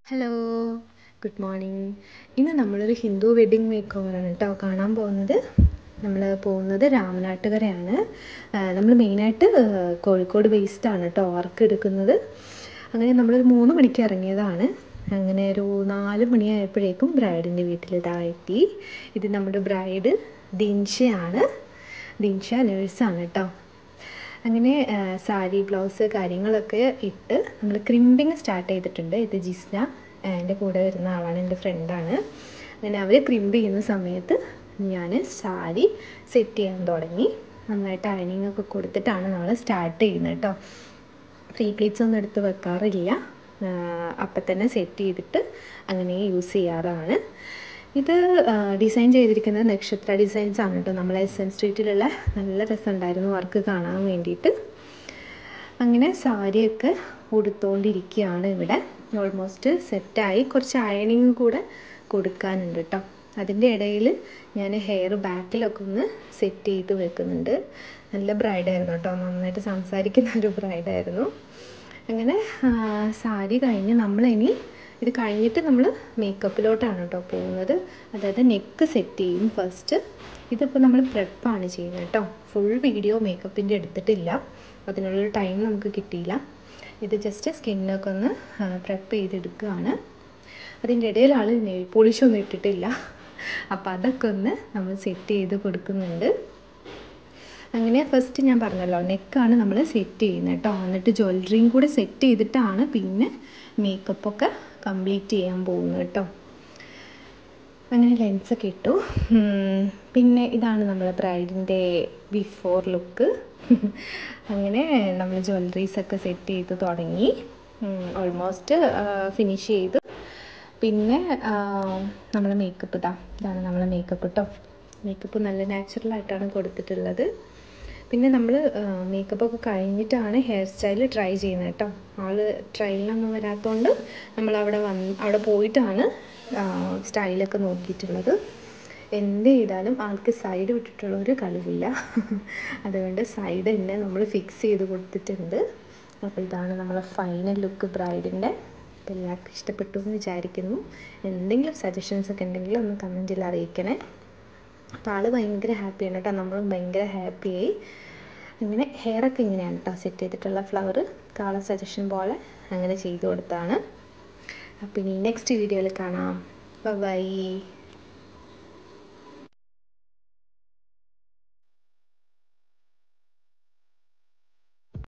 Hello, good morning. ഇന്ന് നമ്മളൊരു Hindu wedding make ഓവറാണ് കേട്ടോ കാണാൻ പോകുന്നത്. നമ്മൾ പോകുന്നത് രാമനാട്ടുകരയാണ്. നമ്മൾ മെയിനായിട്ട് കോഴിക്കോട് ബേസ്ഡാണ് കേട്ടോ വർക്ക് എടുക്കുന്നത്. അങ്ങനെ നമ്മളൊരു 3 മണിക്ക് ഇറങ്ങിയതാണ്. അങ്ങനെ ഒരു 4 മണിയായപ്പോഴേക്കും ബ്രൈഡിൻ്റെ വീട്ടിൽ എത്തി. ഇത് നമ്മുടെ ബ്രൈഡ് ദിൻഷയാണ്. ദിൻഷ നേഴ്സാണ് കേട്ടോ. അങ്ങനെ സാരി ബ്ലൗസ് കാര്യങ്ങളൊക്കെ ഇട്ട് നമ്മൾ ക്രിമ്പിങ് സ്റ്റാർട്ട് ചെയ്തിട്ടുണ്ട്. ഇത് ജിസ്ന എൻ്റെ കൂടെ വരുന്ന ആളാണ്, എൻ്റെ ഫ്രണ്ടാണ്. അങ്ങനെ അവർ ക്രിമ്പ് ചെയ്യുന്ന സമയത്ത് ഞാൻ സാരി സെറ്റ് ചെയ്യാൻ തുടങ്ങി. നന്നായിട്ട് അയണിങ് ഒക്കെ കൊടുത്തിട്ടാണ് നമ്മൾ സ്റ്റാർട്ട് ചെയ്യുന്നത് കേട്ടോ. ഫ്രീ പ്ലീറ്റ്സ് ഒന്നും എടുത്ത് വെക്കാറില്ല, അപ്പം തന്നെ സെറ്റ് ചെയ്തിട്ട് അങ്ങനെ യൂസ് ചെയ്യാറാണ്. ഇത് ഡിസൈൻ ചെയ്തിരിക്കുന്നത് നക്ഷത്ര ഡിസൈൻസ് ആണ് കേട്ടോ. നമ്മളെ എസ്എൻ സ്ട്രീറ്റിലുള്ള നല്ല രസമുണ്ടായിരുന്നു വർക്ക് കാണാൻ വേണ്ടിയിട്ട്. അങ്ങനെ സാരിയൊക്കെ ഉടുത്തുകൊണ്ടിരിക്കുകയാണ് ഇവിടെ. ഓൾമോസ്റ്റ് സെറ്റായി. കുറച്ച് അയണിങ് കൂടെ കൊടുക്കാനുണ്ട് കേട്ടോ. അതിൻ്റെ ഇടയിൽ ഞാൻ ഹെയർ ബാക്കിലൊക്കെ ഒന്ന് സെറ്റ് ചെയ്ത് വെക്കുന്നുണ്ട്. നല്ല ബ്രൈഡായിരുന്നു കേട്ടോ, നന്നായിട്ട് സംസാരിക്കുന്ന ഒരു ബ്രൈഡായിരുന്നു. അങ്ങനെ സാരി കഴിഞ്ഞ് നമ്മളിനി ഇത് കഴിഞ്ഞിട്ട് നമ്മൾ മേക്കപ്പിലോട്ടാണ് കേട്ടോ പോകുന്നത്. അതായത് നെക്ക് സെറ്റ് ചെയ്യും ഫസ്റ്റ്. ഇതിപ്പോൾ നമ്മൾ പ്രെപ്പാണ് ചെയ്യുന്നത് കേട്ടോ. ഫുൾ വീഡിയോ മേക്കപ്പിൻ്റെ എടുത്തിട്ടില്ല, അതിനുള്ളൊരു ടൈം നമുക്ക് കിട്ടിയില്ല. ഇത് ജസ്റ്റ് സ്കിന്നൊക്കെ ഒന്ന് പ്രെപ്പ് ചെയ്തെടുക്കുകയാണ്. അതിൻ്റെ ഇടയിൽ ആൾ നെയിൽ പോളിഷൊന്നും ഇട്ടിട്ടില്ല, അപ്പോൾ അതൊക്കെ ഒന്ന് നമ്മൾ സെറ്റ് ചെയ്ത് കൊടുക്കുന്നുണ്ട്. അങ്ങനെ ഫസ്റ്റ് ഞാൻ പറഞ്ഞല്ലോ നെക്കാണ് നമ്മൾ സെറ്റ് ചെയ്യുന്നത് കേട്ടോ. എന്നിട്ട് ജ്വല്ലറിയും കൂടെ സെറ്റ് ചെയ്തിട്ടാണ് പിന്നെ മേക്കപ്പൊക്കെ കംപ്ലീറ്റ് ചെയ്യാൻ പോകുന്നത് കേട്ടോ. അങ്ങനെ ലെൻസൊക്കെ ഇട്ടു. പിന്നെ ഇതാണ് നമ്മുടെ ബ്രൈഡിൻ്റെ ബിഫോർ ലുക്ക്. അങ്ങനെ നമ്മൾ ജ്വല്ലറീസൊക്കെ സെറ്റ് ചെയ്ത് തുടങ്ങി. ഓൾമോസ്റ്റ് ഫിനിഷ് ചെയ്തു. പിന്നെ നമ്മളെ മേക്കപ്പ് ഇതാണ് നമ്മളെ മേക്കപ്പ് കേട്ടോ. മേക്കപ്പ് നല്ല നാച്ചുറലായിട്ടാണ് കൊടുത്തിട്ടുള്ളത്. പിന്നെ നമ്മൾ മേക്കപ്പൊക്കെ കഴിഞ്ഞിട്ടാണ് ഹെയർ സ്റ്റൈൽ ട്രൈ ചെയ്യുന്നത് കേട്ടോ. ആൾ ട്രയലിനൊന്നും വരാത്തതുകൊണ്ട് നമ്മൾ അവിടെ പോയിട്ടാണ് സ്റ്റൈലൊക്കെ നോക്കിയിട്ടുള്ളത്. എന്ത് ചെയ്താലും ആൾക്ക് സൈഡ് വിട്ടിട്ടുള്ളൊരു കളിയില്ല. അതുകൊണ്ട് സൈഡ് തന്നെ നമ്മൾ ഫിക്സ് ചെയ്ത് കൊടുത്തിട്ടുണ്ട്. അപ്പോൾ ഇതാണ് നമ്മളെ ഫൈനൽ ലുക്ക് ബ്രൈഡിൻ്റെ. അപ്പോൾ എല്ലാവർക്കും ഇഷ്ടപ്പെട്ടു എന്ന് വിചാരിക്കുന്നു. എന്തെങ്കിലും സജഷൻസ് ഒക്കെ ഉണ്ടെങ്കിൽ ഒന്ന് കമൻറ്റിൽ അറിയിക്കണേ. അപ്പോൾ ആൾ ഭയങ്കര ഹാപ്പിയാണ് കേട്ടോ, നമ്മളും ഭയങ്കര ഹാപ്പിയായി. അങ്ങനെ ഹെയറൊക്കെ ഇങ്ങനെയാണ് കേട്ടോ സെറ്റ് ചെയ്തിട്ടുള്ള ഫ്ലവർ കാള സജഷൻ പോലെ അങ്ങനെ ചെയ്ത് കൊടുത്താണ്. അപ്പോൾ ഇനി നെക്സ്റ്റ് വീഡിയോയിൽ കാണാം. ബൈ.